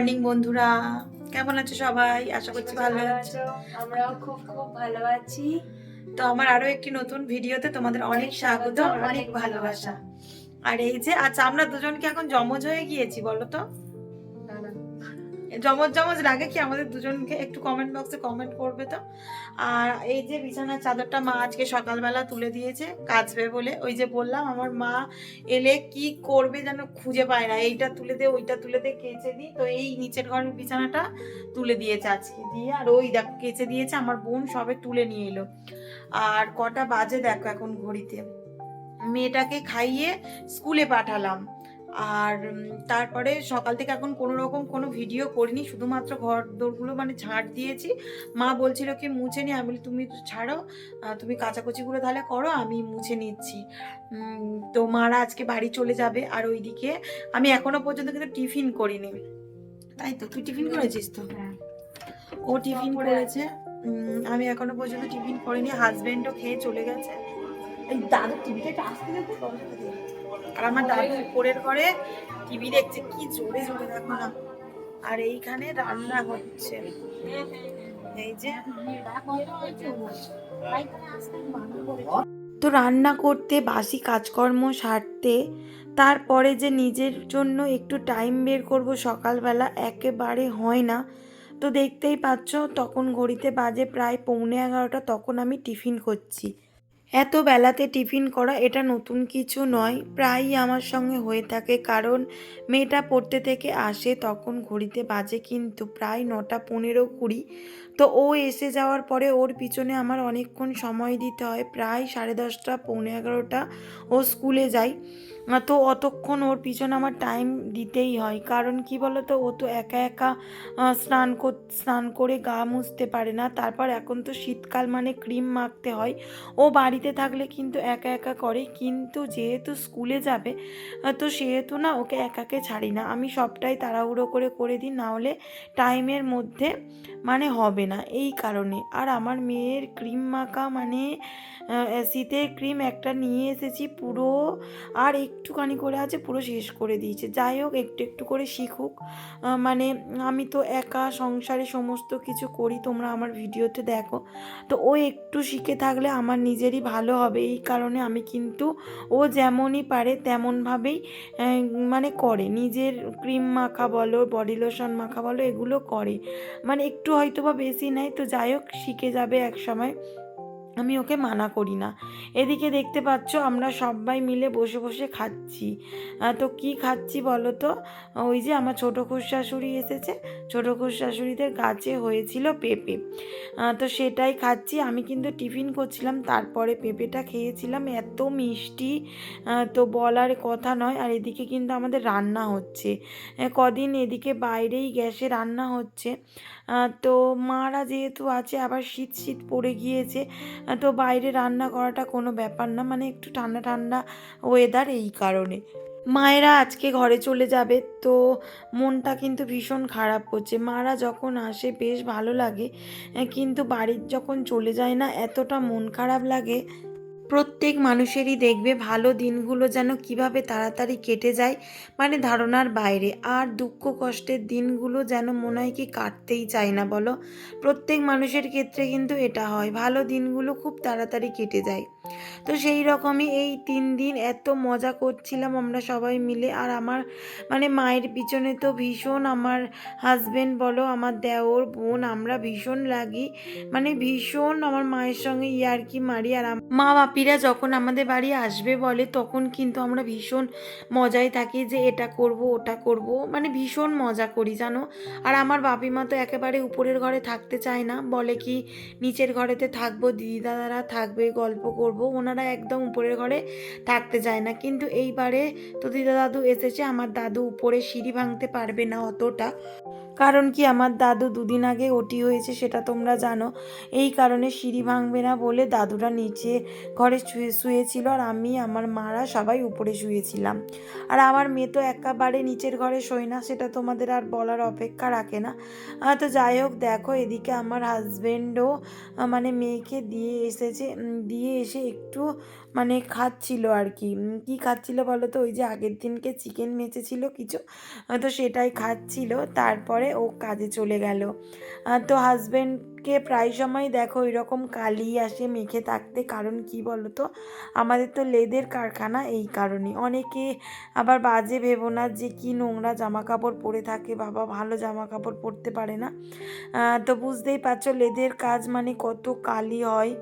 Morning বন্ধুরা, কেমন আছো সবাই? আশা করছি ভালো আছো। আমরাও খুব খুব ভালো আছি। তো আমার আরো একটি নতুন ভিডিওতে তোমাদের অনেক স্বাগত, অনেক ভালোবাসা। আর এই যে আচ্ছা, আমরা দুজন কি এখন জমজ হয়ে গিয়েছি বলো তো? জমজ জমজ লাগে কি আমাদের দুজনকে? একটু কমেন্ট বক্সে কমেন্ট করবে তো। আর এই যে বিছানার চাদরটা মা আজকে সকালবেলা তুলে দিয়েছে কাচবে বলে। ওই যে বললাম আমার মা এলে কি করবে যেন খুঁজে পায় না, এইটা তুলে দে ওইটা তুলে দে, কেচে দিই। তো এই নিচের ঘরের বিছানাটা তুলে দিয়েছে আজকে, দিয়ে আর ওই দেখো কেচে দিয়েছে, আমার বোন সবে তুলে নিয়ে এলো। আর কটা বাজে দেখো এখন ঘড়িতে, মেয়েটাকে খাইয়ে স্কুলে পাঠালাম। আর তারপরে সকাল থেকে এখন কোনো রকম কোনো ভিডিও করিনি, শুধুমাত্র ঘর দোরগুলো মানে ঝাড় দিয়েছি। মা বলছিল কি মুছে নি, আমি বলি তুমি ছাড়ো, তুমি কাচাকুচিগুলো তাহলে করো, আমি মুছে নিচ্ছি। তো মারা আজকে বাড়ি চলে যাবে। আর ওইদিকে আমি এখনো পর্যন্ত কিন্তু টিফিন করিনি। তাই তো, তুই টিফিন করেছিস তো? ও টিফিন করেছে, আমি এখনো পর্যন্ত টিফিন করিনি। হাজবেন্ডও খেয়ে চলে গেছে। এই দাদু টিভিটা একটু আসতে দেখো, আর আমার দাদু উপরের ঘরে টিভি দেখছে, কি জোরে জোরে দেখো না। আর এইখানে রান্না হচ্ছে, এই যে তো রান্না করতে, বাসি কাজকর্ম সারতে, তারপরে যে নিজের জন্য একটু টাইম বের করব সকালবেলা, একেবারে হয় না। তো দেখতেই পাচ্ছ তখন ঘড়িতে বাজে প্রায় 11:45, তখন আমি টিফিন করছি। এত বেলাতে টিফিন করা এটা নতুন কিছু নয়, প্রায়ই আমার সঙ্গে হয়ে থাকে। কারণ মেয়েটা পড়তে থেকে আসে তখন ঘড়িতে বাজে কিন্তু প্রায় 9:15-20। তো ও এসে যাওয়ার পরে ওর পিছনে আমার অনেকক্ষণ সময় দিতে হয়, প্রায় 10:30 11:45 ও স্কুলে যায়। তো অতক্ষণ ওর পিছনে আমার টাইম দিতেই হয়। কারণ কি বলো তো, ও তো একা একা স্নান করে গা মুছতে পারে না। তারপর এখন তো শীতকাল, মানে ক্রিম মাখতে হয়। ও বাড়িতে থাকলে কিন্তু একা একা করে, কিন্তু যেহেতু স্কুলে যাবে তো সেহেতু না ওকে একাকে ছাড়ি না, আমি সবটাই তাড়াহুড়ো করে করে দিই, না হলে টাইমের মধ্যে মানে হবে না, এই কারণে। আর আমার মেয়ের ক্রিম মাখা মানে শীতের ক্রিম একটা নিয়ে এসেছি পুরো, আর একটুখানি করে আছে, পুরো শেষ করে দিয়েছে। যাই হোক, একটু একটু করে শিখুক। মানে আমি তো একা সংসারে সমস্ত কিছু করি, তোমরা আমার ভিডিওতে দেখো। তো ও একটু শিখে থাকলে আমার নিজেরই ভালো হবে, এই কারণে আমি কিন্তু ও যেমনই পারে তেমনভাবেই মানে করে। নিজের ক্রিম মাখা বলো, বডি লোশন মাখা বলো, এগুলো করে। মানে একটু হয়তো বা বেশি নেয়, তো যাই হোক শিখে যাবে এক সময়, আমি ওকে মানা করি না। এদিকে দেখতে পাচ্ছ আমরা সবাই মিলে বসে বসে খাচ্ছি। তো কি খাচ্ছি বলো তো? ওই যে আমার ছোটো খুড়শাশুড়ি এসেছে, ছোটো খুড়শাশুড়িদের গাছে হয়েছিল পেঁপে, তো সেটাই খাচ্ছি। আমি কিন্তু টিফিন করছিলাম, তারপরে পেঁপেটা খেয়েছিলাম, এত মিষ্টি তো বলার কথা নয়। আর এদিকে কিন্তু আমাদের রান্না হচ্ছে, কদিন এদিকে বাইরেই গ্যাসে রান্না হচ্ছে। তো মারা যেহেতু আছে, আবার শীত শীত পড়ে গিয়েছে, তো বাইরে রান্না করাটা কোনো ব্যাপার না, মানে একটু ঠান্ডা ঠান্ডা ওয়েদার, এই কারণে। মায়েরা আজকে ঘরে চলে যাবে, তো মনটা কিন্তু ভীষণ খারাপ করছে। মারা যখন আসে বেশ ভালো লাগে, কিন্তু বাড়ির যখন চলে যায় না, এতটা মন খারাপ লাগে। প্রত্যেক মানুষেরই দেখবে ভালো দিনগুলো যেন কিভাবে তাড়াতাড়ি কেটে যায়, মানে ধারণার বাইরে। আর দুঃখ কষ্টের দিনগুলো যেন মনে হয় কি কাটতেই চায় না বলো। প্রত্যেক মানুষের ক্ষেত্রে কিন্তু এটা হয়, ভালো দিনগুলো খুব তাড়াতাড়ি কেটে যায়। তো সেই রকমই এই 3 দিন এত মজা করছিলাম আমরা সবাই মিলে। আর আমার মানে মায়ের পিছনে তো ভীষণ আমার হাজবেন্ড বলো, আমার দেওর, বোন, আমরা ভীষণ লাগি, মানে ভীষণ আমার মায়ের সঙ্গে ইয়ার্কি মারি। আর মা বাপিরা যখন আমাদের বাড়ি আসবে বলে, তখন কিন্তু আমরা ভীষণ মজায় থাকি, যে এটা করব ওটা করব, মানে ভীষণ মজা করি জানো। আর আমার বাপিমা তো একেবারে উপরের ঘরে থাকতে চায় না, বলে কি নিচের ঘরেতে থাকবো, দিদি দাদারা থাকবে, গল্প করব, ওনারা একদম উপরের ঘরে থাকতে চায় না। কিন্তু এইবারে তো দিদা দাদু এসেছে, আমার দাদু উপরে সিঁড়ি ভাঙতে পারবে না অতটা, কারণ কি আমার দাদু 2 দিন আগে ওটি হয়েছে, সেটা তোমরা জানো। এই কারণে সিঁড়ি ভাঙবে না বলে দাদুরা নিচে ঘরে শুয়েছিল, আর আমি আমার মারা সবাই উপরে শুয়েছিলাম। আর আমার মেয়ে তো একেবারে নিচের ঘরে শোয় না, সেটা তোমাদের আর বলার অপেক্ষা রাখে না। তো যাই হোক দেখো, এদিকে আমার হাজবেন্ডও মানে মেয়েকে দিয়ে এসেছে, দিয়ে এসে একটু মানে খাচ্ছিল আর কি। কী খাচ্ছিল বলো তো, ওই যে আগের দিনকে চিকেন মেচেছিল কিছু, তো সেটাই খাচ্ছিল। তারপরে ও কাজে চলে গেল। তো হাজব্যান্ডকে প্রায় সময় দেখো এরকম কালি আসে মেখে থাকতে, কারণ কি বলো তো, আমাদের তো লেদের কারখানা, এই কারণে। অনেকে আবার বাজে ভেবো না যে কি নোংরা জামা কাপড় পরে থাকে, বাবা ভালো জামা কাপড় পরতে পারে না। তো বুঝতেই পারছো লেদের কাজ মানে কত কালি হয়,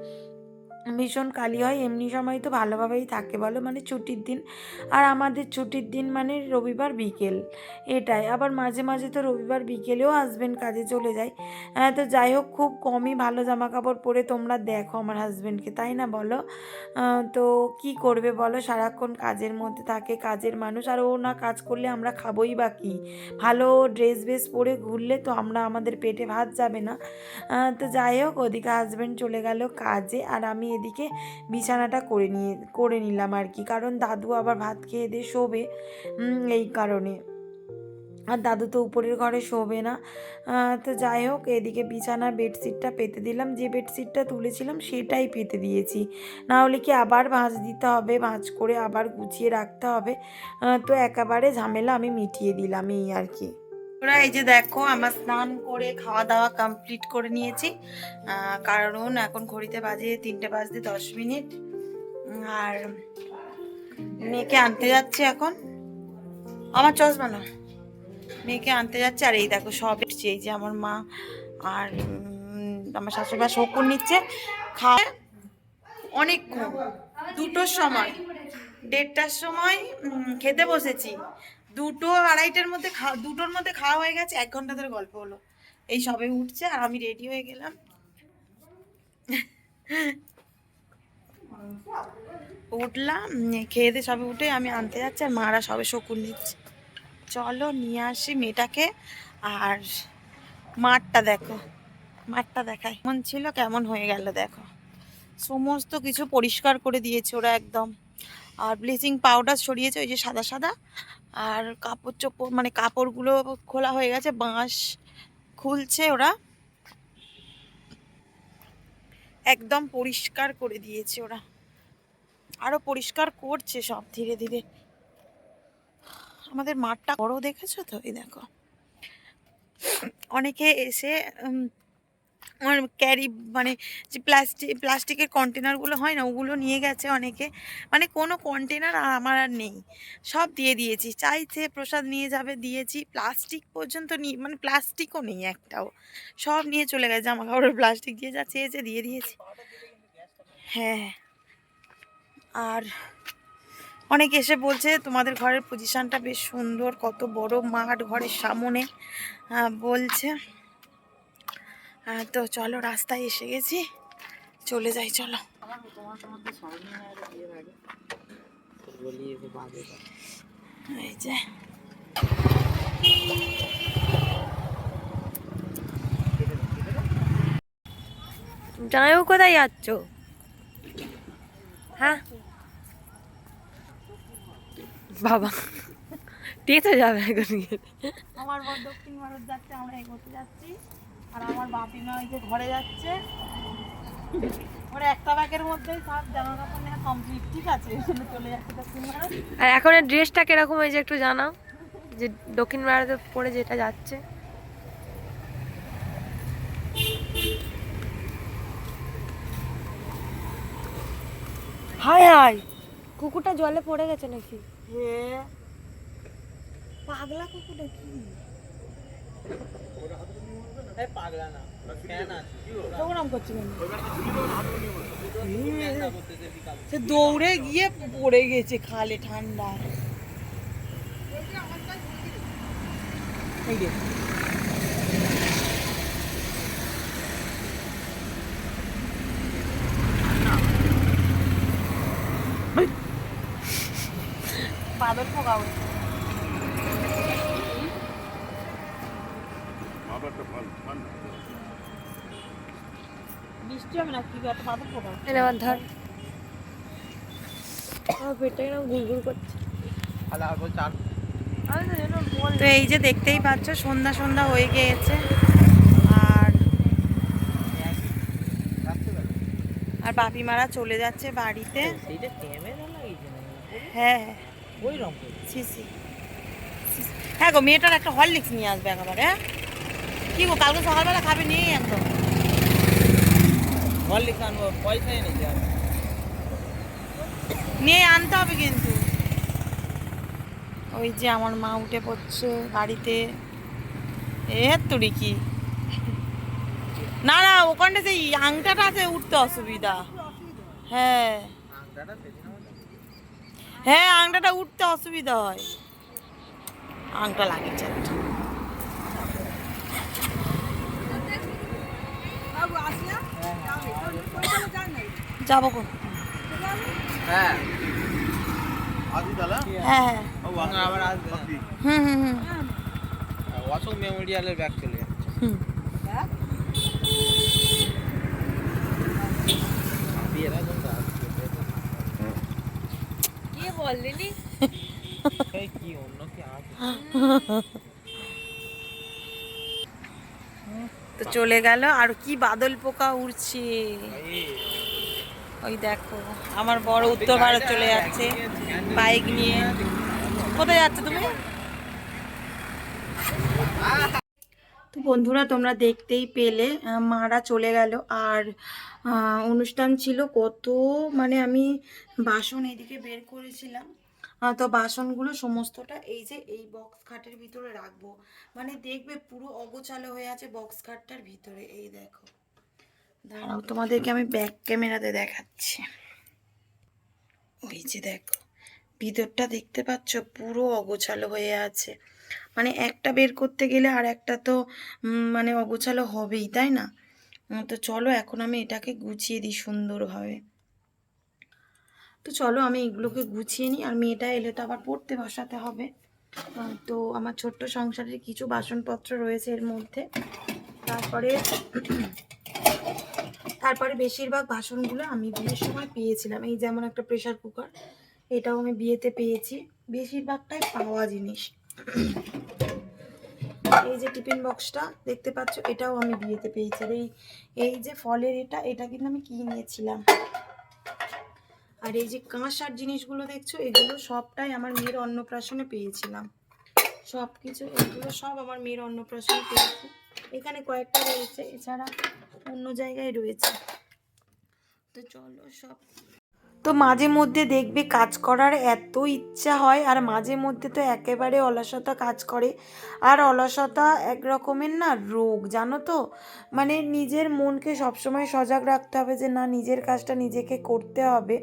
ভীষণ কালি হয়। এমনি সময় তো ভালোভাবেই থাকে বলো, মানে ছুটির দিন, আর আমাদের ছুটির দিন মানে রবিবার বিকেল, এটাই। আবার মাঝে মাঝে তো রবিবার বিকেলেও হাজব্যান্ড কাজে চলে যায়। তো যাই হোক, খুব কমই ভালো জামা কাপড় পরে তোমরা দেখো আমার হাজব্যান্ডকে, তাই না বলো? তো কি করবে বলো, সারাক্ষণ কাজের মধ্যে থাকে, কাজের মানুষ। আর ও না কাজ করলে আমরা খাবোই বা কী? ভালো ড্রেস বেস পরে ঘুরলে তো আমরা, আমাদের পেটে ভাত যাবে না। তো যাই হোক, ওদিকে হাজব্যান্ড চলে গেল কাজে, আর আমি এদিকে বিছানাটা করে নিলাম আর কি, কারণ দাদু আবার ভাত খেয়ে দিয়ে শোবে, এই কারণে। আর দাদু তো উপরের ঘরে শোবে না। তো যাই হোক, এদিকে বিছানা বেডশিটটা পেতে দিলাম, যে বেডশিটটা তুলেছিলাম সেটাই পেতে দিয়েছি, না হলে কি আবার ভাঁজ দিতে হবে, ভাঁজ করে আবার গুছিয়ে রাখতে হবে। তো একেবারে ঝামেলা আমি মিটিয়ে দিলাম, এই আর কি। ওরা এই যে দেখো, আমার স্নান করে খাওয়া দাওয়া কমপ্লিট করে নিয়েছি, কারণ এখন ঘড়িতে বাজে 3:10। আর মেয়েকে আনতে যাচ্ছে এখন, আমার চশমা না, মেয়েকে আনতে যাচ্ছে। আর এই দেখো সব এসছে, এই যে আমার মা আর আমার শাশুড়ি শকুন নিচ্ছে খাওয়া। অনেকক্ষণ, 2টোর সময়, 1:30টার সময় খেতে বসেছি, 2টো 2:30টার মধ্যে 2টোর মধ্যে খাওয়া হয়ে গেছে, 1 ঘন্টা ধরে গল্প হলো। এই সবে উঠছে আর আমি রেডি হয়ে গেলাম। উঠলাম, খেয়ে দিয়ে সবে উঠে আমি আনতে যাচ্ছি, আর মারা সবে শকুন নিচ্ছে। চলো নিয়ে আসি মেয়েটাকে। আর মাঠটা দেখো, মাঠটা দেখায় কেমন ছিল কেমন হয়ে গেল দেখো, সমস্ত কিছু পরিষ্কার করে দিয়েছে ওরা একদম। আর ব্লিচিং পাউডার ছড়িয়েছে ওই যে সাদা সাদা। আর কাপড় চোপড় মানে কাপড়গুলো খোলা হয়ে গেছে, বাঁশ খুলছে ওরা, একদম পরিষ্কার করে দিয়েছে ওরা, আরো পরিষ্কার করছে সব ধীরে ধীরে। আমাদের মাঠটা বড় দেখেছো তো, এই দেখো। অনেকে এসে ক্যারি মানে যে প্লাস্টিকের কন্টেনারগুলো হয় না, ওগুলো নিয়ে গেছে অনেকে, মানে কোনো কন্টেনার আর আমার আর নেই, সব দিয়ে দিয়েছি। চাইছে প্রসাদ নিয়ে যাবে, দিয়েছি। প্লাস্টিক পর্যন্ত নিয়ে, মানে প্লাস্টিকও নেই একটাও, সব নিয়ে চলে গেছে। জামা কাপড়ের প্লাস্টিক দিয়ে যা চেয়েছে দিয়ে দিয়েছি। হ্যাঁ, আর অনেকে এসে বলছে তোমাদের ঘরের পজিশনটা বেশ সুন্দর, কত বড় মাঠ ঘরের সামনে বলছে। তো চলো, রাস্তায় এসে গেছি, চলে যাই চলো। এই যে জামাইবাবু কোথায় যাচ্ছ? হ্যাঁ বাবা, টেতে যাবে এখন গিয়ে। আমার বর দক্ষিণ ভারত যাচ্ছে, আমরা এগোতে যাচ্ছি। আর আমার বাপিমা ওই যে ঘরে যাচ্ছে, ওরা একটা ব্যাগের মধ্যেই সব জামা কাপড় নেওয়া কমপ্লিট, ঠিক আছে, চলে যাচ্ছে দক্ষিণ ভারত। আর এখন ড্রেসটা কিরকম হয়েছে একটু জানাও, যে দক্ষিণ ভারতে পরে যেটা যাচ্ছে। হায় হায়, কুকুরটা জলে পড়ে গেছে নাকি? হ্যাঁ, পাগলা কুকুরটা কি? পাগলা না, ওরকম করছে কেন? সে দৌড়ে গিয়ে পড়ে গেছে খালে ঠান্ডা। এই যে বাদল পোকা উঠছে। বৃষ্টি হবে না, কি একটা বাদল পোকা। এবার ধর, আমার পেটটা কিরকম গুড়গুড় করছে। তো এই যে দেখতেই পাচ্ছ, সন্ধ্যা সন্ধ্যা হয়ে গিয়েছে। আর আর বাপি মারা চলে যাচ্ছে বাড়িতে। সেইটা ক্যামেরা লাগিয়েছে না হ্যাঁ ওই রকম সিসি। হ্যাঁ গো, মেয়েটার একটা হরলিক্স নিয়ে আসবে একেবারে। হ্যাঁ কি গো, কালকে সকালবেলা খাবে নিয়ে একদম। হরলিক্স আনবো, পয়সাই নেই যে আমি। নিয়ে আনতে হবে কিন্তু। ওই যে আমার মা উঠে পড়ছে গাড়িতে। এ তুই কি, না না ওখানে সেই আংটাটা আছে, উঠতে অসুবিধা। হ্যাঁ আংটাটা সেদিন আমার হ্যাঁ, আংটাটা উঠতে অসুবিধা হয়। আংটা লাগিয়েছে একটা। যাবো গো। হ্যাঁ হ্যাঁ হ্যাঁ আবার আসবে না। হুম হুম হুম অশোক মেমোরিয়ালের ব্যাগ চলে যাচ্ছে। হুম। বিয়েরা কোনটা আসছে? কি বললি? এই কি অন্য কি আছে? তো চলে গেল। আর কি বাদল পোকা উড়ছে, ওই দেখো আমার বড় উত্তর ভারত চলে যাচ্ছে বাইক নিয়ে। কোথায় যাচ্ছে তুমি? তো বন্ধুরা তোমরা দেখতেই পেলে মারা চলে গেল। আর অনুষ্ঠান ছিল কত, মানে আমি বাসন এদিকে বের করেছিলাম। তো বাসনগুলো সমস্তটা এই যে এই বক্স খাটের ভিতরে রাখবো। মানে দেখবে পুরো অগোছালো হয়ে আছে বক্স খাটটার ভিতরে। এই দেখো, দাঁড়াও তোমাদেরকে আমি ব্যাক ক্যামেরাতে দেখাচ্ছি। ওই যে দেখো ভিতরটা দেখতে পাচ্ছ, পুরো অগোছালো হয়ে আছে। মানে একটা বের করতে গেলে আর একটা তো মানে অগোছালো হবেই, তাই না? তো চলো এখন আমি এটাকে গুছিয়ে দিই সুন্দরভাবে। তো চলো আমি এগুলোকে গুছিয়ে নিই, আর মেয়েটা এলে তো আবার পড়তে বসাতে হবে। তো আমার ছোট্ট সংসারের কিছু বাসনপত্র রয়েছে এর মধ্যে। তারপরে বেশিরভাগ বাসনগুলো আমি বিয়ের সময় পেয়েছিলাম। এই যেমন একটা প্রেসার কুকার, এটাও আমি বিয়েতে পেয়েছি। বেশিরভাগটাই পাওয়া জিনিস। এই যে টিফিন বক্সটা দেখতে পাচ্ছ, এটাও আমি বিয়েতে পেয়েছি। আর এই যে ফলের এটা কিন্তু আমি কিনেছিলাম। আর এই যে কাঁসার জিনিসগুলো দেখছো, এগুলো সবটাই আমার মেয়ের অন্নপ্রাশনে পেয়েছিলাম। সব কিছু এগুলো সব আমার মেয়ের অন্নপ্রাশনে পেয়েছি। এখানে কয়েকটা রয়েছে, এছাড়া অন্য জায়গায় রয়েছে। তো চলো সব। তো মাঝে মধ্যে দেখবে কাজ করার এত ইচ্ছা হয়, আর মাঝে মধ্যে তো একেবারে অলসতা কাজ করে। আর অলসতা এক রকমের না রোগ, জানো তো। মানে নিজের মনকে সবসময় সজাগ রাখতে হবে যে না, নিজের কাজটা নিজেকে করতে হবে।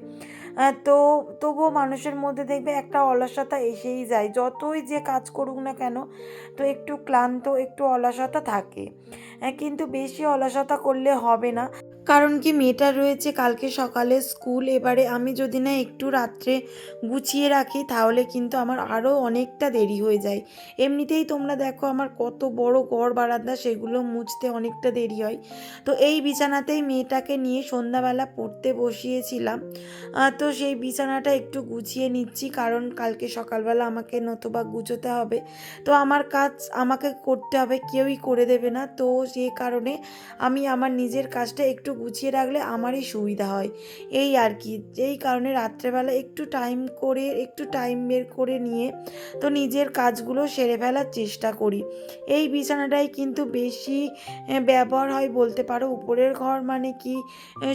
তো তবুও মানুষের মধ্যে দেখবে একটা অলসতা এসেই যায়, যতই যে কাজ করুক না কেন। তো একটু ক্লান্ত, একটু অলসতা থাকে। কিন্তু বেশি অলসতা করলে হবে না। কারণ কি, মেয়েটার রয়েছে কালকে সকালে স্কুল। এবারে আমি যদি না একটু রাত্রে গুছিয়ে রাখি তাহলে কিন্তু আমার আরও অনেকটা দেরি হয়ে যায়। এমনিতেই তোমরা দেখো আমার কত বড় ঘর বারান্দা, সেগুলো মুছতে অনেকটা দেরি হয়। তো এই বিছানাতেই মেয়েটাকে নিয়ে সন্ধ্যাবেলা পড়তে বসিয়েছিলাম। তো সেই বিছানাটা একটু গুছিয়ে নিচ্ছি, কারণ কালকে সকালবেলা আমাকে নতুবা গুছোতে হবে। তো আমার কাজ আমাকে করতে হবে, কেউই করে দেবে না। তো সেই কারণে আমি আমার নিজের কাজটা একটু গুছিয়ে রাখলে আমারই সুবিধা হয়, এই আর কি। এই কারণে রাত্রেবেলা একটু টাইম বের করে নিয়ে তো নিজের কাজগুলো সেরে ফেলার চেষ্টা করি। এই বিছানাটাই কিন্তু বেশি ব্যবহার হয় বলতে পারো। উপরের ঘর মানে কি,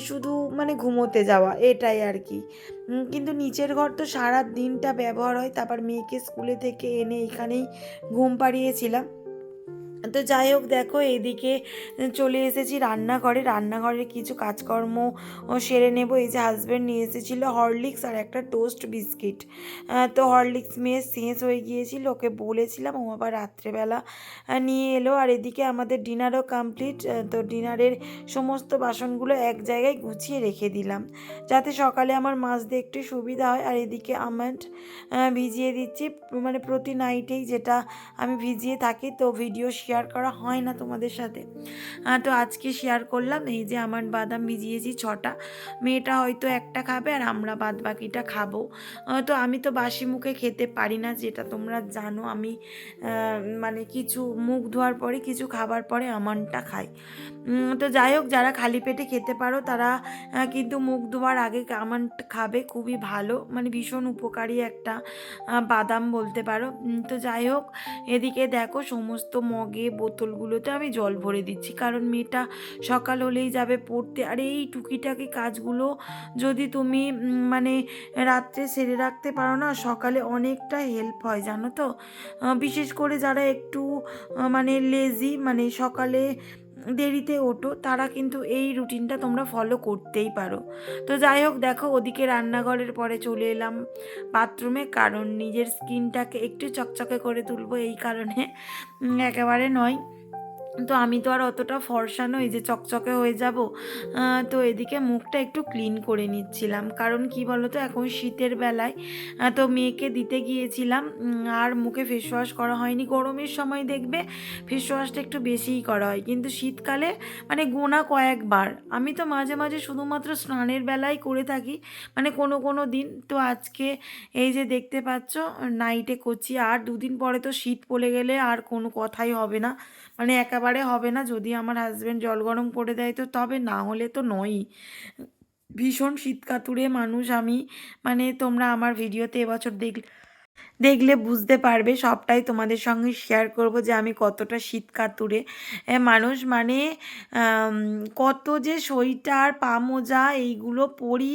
শুধু মানে ঘুমোতে যাওয়া, এটাই আর কি। কিন্তু নিচের ঘর তো সারা দিনটা ব্যবহার হয়। তারপর মেয়েকে স্কুলে থেকে এনে এখানেই ঘুম পাড়িয়েছিলাম। তো যাই হোক, দেখো এইদিকে চলে এসেছি রান্নাঘরের কিছু কাজকর্ম সেরে নেব। এই যে হাজব্যান্ড নিয়ে এসেছিলো হরলিক্স আর একটা টোস্ট বিস্কিট। তো হরলিক্স মেয়ে শেষ হয়ে গিয়েছিল, ওকে বলেছিলাম, ও আবার রাত্রেবেলা নিয়ে এলো। আর এদিকে আমাদের ডিনারও কমপ্লিট। তো ডিনারের সমস্ত বাসনগুলো এক জায়গায় গুছিয়ে রেখে দিলাম, যাতে সকালে আমার মাজতে একটু সুবিধা হয়। আর এদিকে আমন্ড ভিজিয়ে দিচ্ছি, মানে প্রতি নাইটেই যেটা আমি ভিজিয়ে থাকি। তো ভিডিও শেয়ার শেয়ার করা হয় না তোমাদের সাথে। তো আজকে শেয়ার করলাম। এই যে আমার বাদাম ভিজিয়েছি 6টা, মেয়েটা হয়তো একটা খাবে আর আমরা বাদ বাকিটা খাবো। তো আমি তো বাসি মুখে খেতে পারি না, যেটা তোমরা জানো। আমি মানে কিছু মুখ ধোয়ার পরে, কিছু খাবার পরে আমন্ডটা খাই। তো যাই হোক, যারা খালি পেটে খেতে পারো তারা কিন্তু মুখ ধোয়ার আগে আমন্ড খাবে, খুবই ভালো, মানে ভীষণ উপকারী একটা বাদাম বলতে পারো। তো যাই হোক, এদিকে দেখো সমস্ত মগে বোতলগুলোতে আমি জল ভরে দিচ্ছি, কারণ মেয়েটা সকাল হলেই যাবে পড়তে। আর এই টুকিটাকি কাজগুলো যদি তুমি মানে রাত্রে সেরে রাখতে পারো না, সকালে অনেকটা হেল্প হয় জানো তো। বিশেষ করে যারা একটু মানে লেজি, মানে সকালে দেরিতে ওঠো, তারা কিন্তু এই রুটিনটা তোমরা ফলো করতেই পারো। তো যাই হোক, দেখো ওদিকে রান্নাঘরের পরে চলে এলাম বাথরুমে, কারণ নিজের স্কিনটাকে একটু চকচকে করে তুলবো, এই কারণে। একেবারে নয়, তো আমি তো আর অতটা ফর্সা নই যে চকচকে হয়ে যাব। তো এদিকে মুখটা একটু ক্লিন করে নিচ্ছিলাম, কারণ কি বলো তো, এখন শীতের বেলায় তো মেয়েকে দিতে গিয়েছিলাম, আর মুখে ফেস ওয়াশ করা হয়নি। গরমের সময় দেখবে ফেস ওয়াশটা একটু বেশিই করা হয়, কিন্তু শীতকালে মানে গোনা কয়েকবার। আমি তো মাঝে মাঝে শুধুমাত্র স্নানের বেলায় করে থাকি, মানে কোনো কোনো দিন। তো আজকে এই যে দেখতে পাচ্ছ নাইটে করছি, আর 2 দিন পরে তো শীত পড়ে গেলে আর কোনো কথাই হবে না, মানে একেবারে হবে না। যদি আমার হাজব্যান্ড জল গরম করে দেয় তো তবে, না হলে তো নয়ই। ভীষণ শীতকাতুরে মানুষ আমি, মানে তোমরা আমার ভিডিওতে এবছর দেখলে বুঝতে পারবে, সবটাই তোমাদের সঙ্গে শেয়ার করব যে আমি কতটা শীত কাতুরে মানুষ। মানে কত যে সোয়েটার, পা মোজা এইগুলো পরি,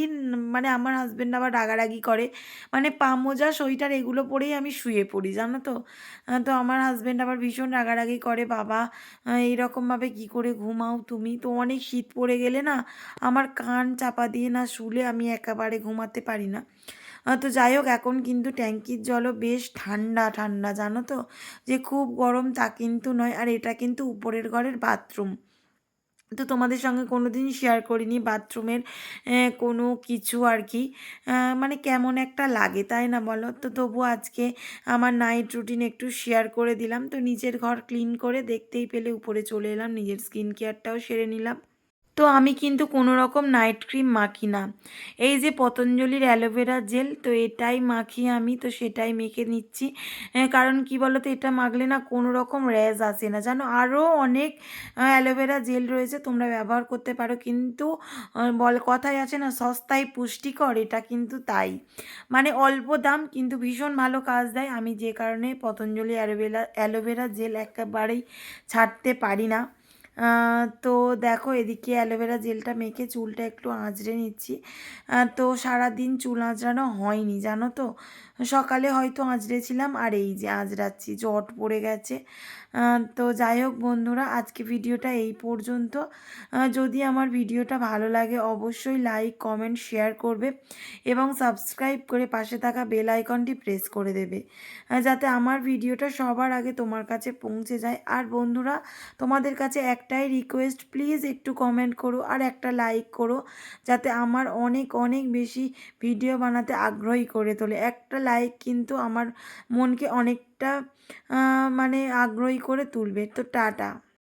মানে আমার হাজব্যান্ড আবার রাগারাগি করে, মানে পা মোজা সোয়েটার এগুলো পরেই আমি শুয়ে পড়ি জানো তো। তো আমার হাজব্যান্ড আবার ভীষণ রাগারাগি করে, বাবা এইরকমভাবে কী করে ঘুমাও তুমি। তো অনেক শীত পড়ে গেলে না, আমার কান চাপা দিয়ে না শুলে আমি একেবারে ঘুমাতে পারি না। তো যাই হোক, এখন কিন্তু ট্যাঙ্কির জলও বেশ ঠান্ডা ঠান্ডা জানো তো, যে খুব গরম তা কিন্তু নয়। আর এটা কিন্তু উপরের ঘরের বাথরুম। তো তোমাদের সঙ্গে কোনো দিন শেয়ার করিনি বাথরুমের কোনো কিছু আর কি। মানে কেমন একটা লাগে তাই না বলো। তো তবু আজকে আমার নাইট রুটিন একটু শেয়ার করে দিলাম। তো নিজের ঘর ক্লিন করে দেখতেই পেলে উপরে চলে এলাম, নিজের স্কিন কেয়ারটাও সেরে নিলাম। তো আমি কিন্তু কোনো রকম নাইট ক্রিম মাখি না, এই যে পতঞ্জলির অ্যালোভেরা জেল, তো এটাই মাখি আমি। তো সেটাই মেখে নিচ্ছি, কারণ কি বলো তো, এটা মাখলে না কোনো রকম র্যাজ আসে না জানো। আরও অনেক অ্যালোভেরা জেল রয়েছে, তোমরা ব্যবহার করতে পারো, কিন্তু কথায় আছে না, সস্তায় পুষ্টিকর, এটা কিন্তু তাই। মানে অল্প দাম কিন্তু ভীষণ ভালো কাজ দেয়। আমি যে কারণে পতঞ্জলি অ্যালোভেরা জেল একেবারেই ছাড়তে পারি না। তো দেখো এদিকে অ্যালোভেরা জেলটা মেখে চুলটা একটু আঁচড়ে নিচ্ছি। তো সারাদিন চুল আঁচড়ানো হয়নি জানো তো, সকালে হয়তো আঁচড়েছিলাম, আর এই যে আঁচড়াচ্ছি, জট পড়ে গেছে। তো যাই হোক বন্ধুরা, আজকে ভিডিওটা এই পর্যন্ত। যদি আমার ভিডিওটা ভালো লাগে অবশ্যই লাইক, কমেন্ট, শেয়ার করবে এবং সাবস্ক্রাইব করে পাশে থাকা বেল আইকনটি প্রেস করে দেবে, যাতে আমার ভিডিওটা সবার আগে তোমার কাছে পৌঁছে যায়। আর বন্ধুরা, তোমাদের কাছে একটাই রিকোয়েস্ট, প্লিজ একটু কমেন্ট করো আর একটা লাইক করো, যাতে আমার অনেক অনেক বেশি ভিডিও বানাতে আগ্রহী করে তোলে। একটা লাইক কিন্তু আমার মনকে অনেকটা মানে আগ্রহী করে তুলবে। তো টাটা।